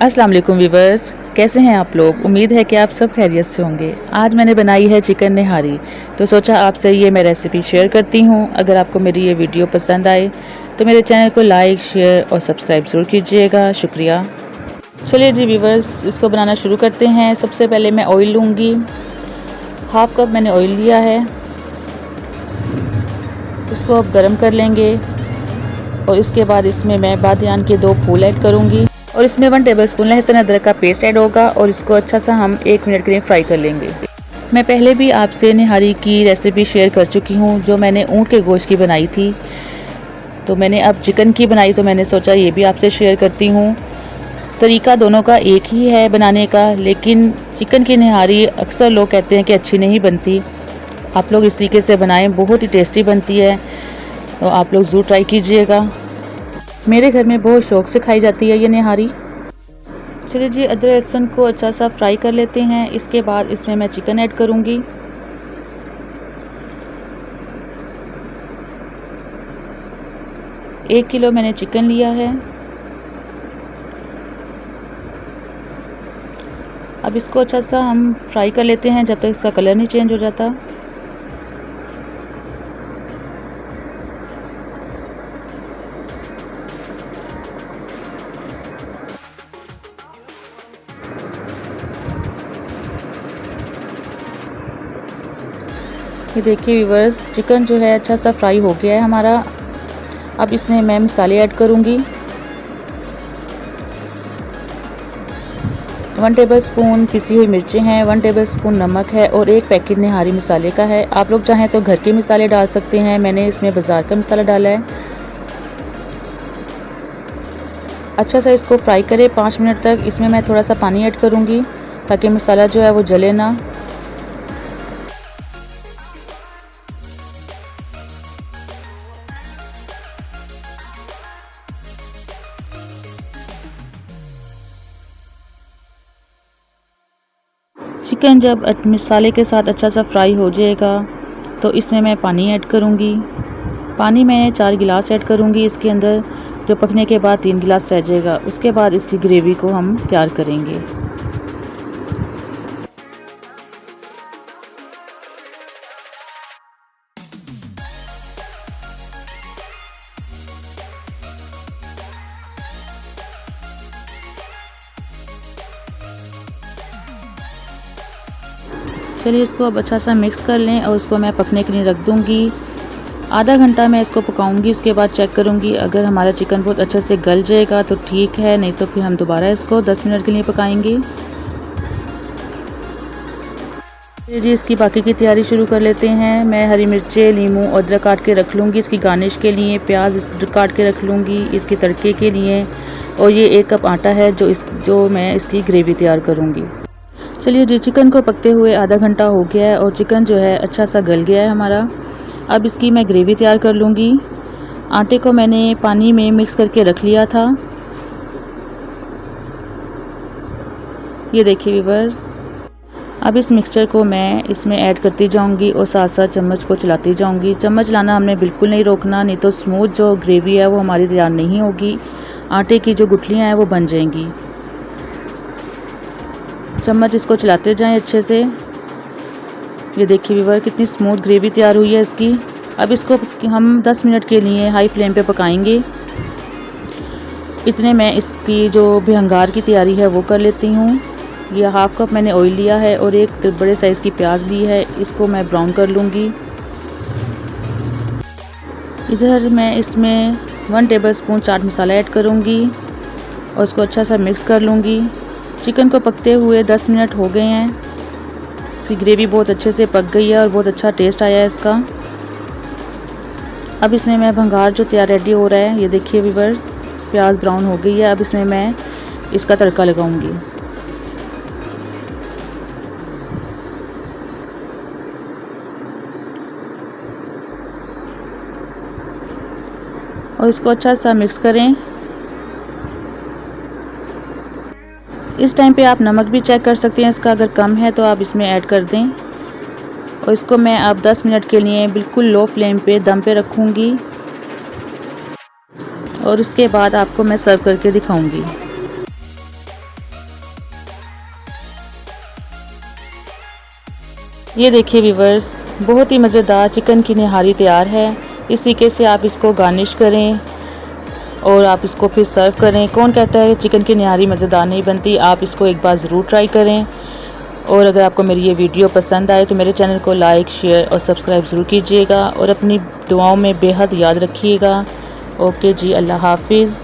अस्सलाम वालेकुम व्यूवर्स, कैसे हैं आप लोग। उम्मीद है कि आप सब खैरियत से होंगे। आज मैंने बनाई है चिकन निहारी, तो सोचा आपसे ये मैं रेसिपी शेयर करती हूँ। अगर आपको मेरी ये वीडियो पसंद आए तो मेरे चैनल को लाइक, शेयर और सब्सक्राइब ज़रूर कीजिएगा। शुक्रिया। चलिए जी व्यूवर्स, इसको बनाना शुरू करते हैं। सबसे पहले मैं ऑयल लूँगी। हाफ़ कप मैंने ऑयल लिया है। इसको अब गर्म कर लेंगे और इसके बाद इसमें मैं बादियान के 2 फूल ऐड करूँगी और इसमें 1 टेबलस्पून लहसुन अदरक का पेस्ट ऐड होगा और इसको अच्छा सा हम 1 मिनट के लिए फ्राई कर लेंगे। मैं पहले भी आपसे निहारी की रेसिपी शेयर कर चुकी हूँ, जो मैंने ऊँट के गोश्त की बनाई थी। तो मैंने अब चिकन की बनाई, तो मैंने सोचा ये भी आपसे शेयर करती हूँ। तरीका दोनों का एक ही है बनाने का, लेकिन चिकन की निहारी अक्सर लोग कहते हैं कि अच्छी नहीं बनती। आप लोग इस तरीके से बनाएं, बहुत ही टेस्टी बनती है। तो आप लोग ज़रूर ट्राई कीजिएगा। मेरे घर में बहुत शौक़ से खाई जाती है ये निहारी। चलिए जी, अदरक लहसुन को अच्छा सा फ्राई कर लेते हैं। इसके बाद इसमें मैं चिकन ऐड करूँगी। एक किलो मैंने चिकन लिया है। अब इसको अच्छा सा हम फ्राई कर लेते हैं जब तक इसका कलर नहीं चेंज हो जाता। ये देखिए व्यूअर्स, चिकन जो है अच्छा सा फ्राई हो गया है हमारा। अब इसमें मैं मसाले ऐड करूँगी। 1 टेबलस्पून पिसी हुई मिर्चें हैं, 1 टेबलस्पून नमक है और 1 पैकेट निहारी मसाले का है। आप लोग चाहें तो घर के मसाले डाल सकते हैं, मैंने इसमें बाज़ार का मसाला डाला है। अच्छा सा इसको फ्राई करें 5 मिनट तक। इसमें मैं थोड़ा सा पानी ऐड करूँगी ताकि मसाला जो है वो जले ना। चिकन जब मसाले के साथ अच्छा सा फ्राई हो जाएगा तो इसमें मैं पानी ऐड करूँगी। पानी मैं 4 गिलास ऐड करूँगी इसके अंदर, जो पकने के बाद 3 गिलास रह जाएगा। उसके बाद इसकी ग्रेवी को हम तैयार करेंगे। चलिए इसको अब अच्छा सा मिक्स कर लें और इसको मैं पकने के लिए रख दूँगी। आधा घंटा मैं इसको पकाऊंगी। उसके बाद चेक करूँगी, अगर हमारा चिकन बहुत अच्छे से गल जाएगा तो ठीक है, नहीं तो फिर हम दोबारा इसको 10 मिनट के लिए पकाएंगे। जी, इसकी बाकी की तैयारी शुरू कर लेते हैं। मैं हरी मिर्चें, नींबू और अदरक काट के रख लूँगी इसकी गार्निश के लिए। प्याज काट के रख लूँगी इसके तड़के के लिए। और ये 1 कप आटा है जो मैं इसकी ग्रेवी तैयार करूँगी। चलिए जी, चिकन को पकते हुए आधा घंटा हो गया है और चिकन जो है अच्छा सा गल गया है हमारा। अब इसकी मैं ग्रेवी तैयार कर लूँगी। आटे को मैंने पानी में मिक्स करके रख लिया था। ये देखिए व्यूअर्स, अब इस मिक्सचर को मैं इसमें ऐड करती जाऊँगी और साथ साथ चम्मच को चलाती जाऊँगी। चम्मच लाना हमने बिल्कुल नहीं रोकना, नहीं तो स्मूथ जो ग्रेवी है वो हमारी तैयार नहीं होगी। आटे की जो गुठलियाँ हैं वो बन जाएंगी। चम्मच इसको चलाते जाएं अच्छे से। ये देखिए व्यूअर, कितनी स्मूथ ग्रेवी तैयार हुई है इसकी। अब इसको हम 10 मिनट के लिए हाई फ्लेम पे पकाएंगे। इतने में इसकी जो भंगार की तैयारी है वो कर लेती हूँ। ये हाफ़ कप मैंने ऑयल लिया है और 1 बड़े साइज़ की प्याज ली है। इसको मैं ब्राउन कर लूँगी। इधर मैं इसमें 1 टेबलस्पून चाट मसाला ऐड करूँगी और इसको अच्छा सा मिक्स कर लूँगी। चिकन को पकते हुए 10 मिनट हो गए हैं। इसकी ग्रेवी बहुत अच्छे से पक गई है और बहुत अच्छा टेस्ट आया है इसका। अब इसमें मैं भंगार जो तैयार रेडी हो रहा है, ये देखिए व्यूअर्स, प्याज ब्राउन हो गई है। अब इसमें मैं इसका तड़का लगाऊंगी। और इसको अच्छा सा मिक्स करें। इस टाइम पे आप नमक भी चेक कर सकते हैं इसका, अगर कम है तो आप इसमें ऐड कर दें। और इसको मैं अब 10 मिनट के लिए बिल्कुल लो फ्लेम पे दम पे रखूँगी और उसके बाद आपको मैं सर्व करके दिखाऊंगी। ये देखिए व्यूवर्स, बहुत ही मज़ेदार चिकन की निहारी तैयार है। इस तरीके से आप इसको गार्निश करें और आप इसको फिर सर्व करें। कौन कहता है चिकन की निहारी मज़ेदार नहीं बनती, आप इसको एक बार ज़रूर ट्राई करें। और अगर आपको मेरी ये वीडियो पसंद आए तो मेरे चैनल को लाइक, शेयर और सब्सक्राइब ज़रूर कीजिएगा और अपनी दुआओं में बेहद याद रखिएगा। ओके जी, अल्लाह हाफिज़।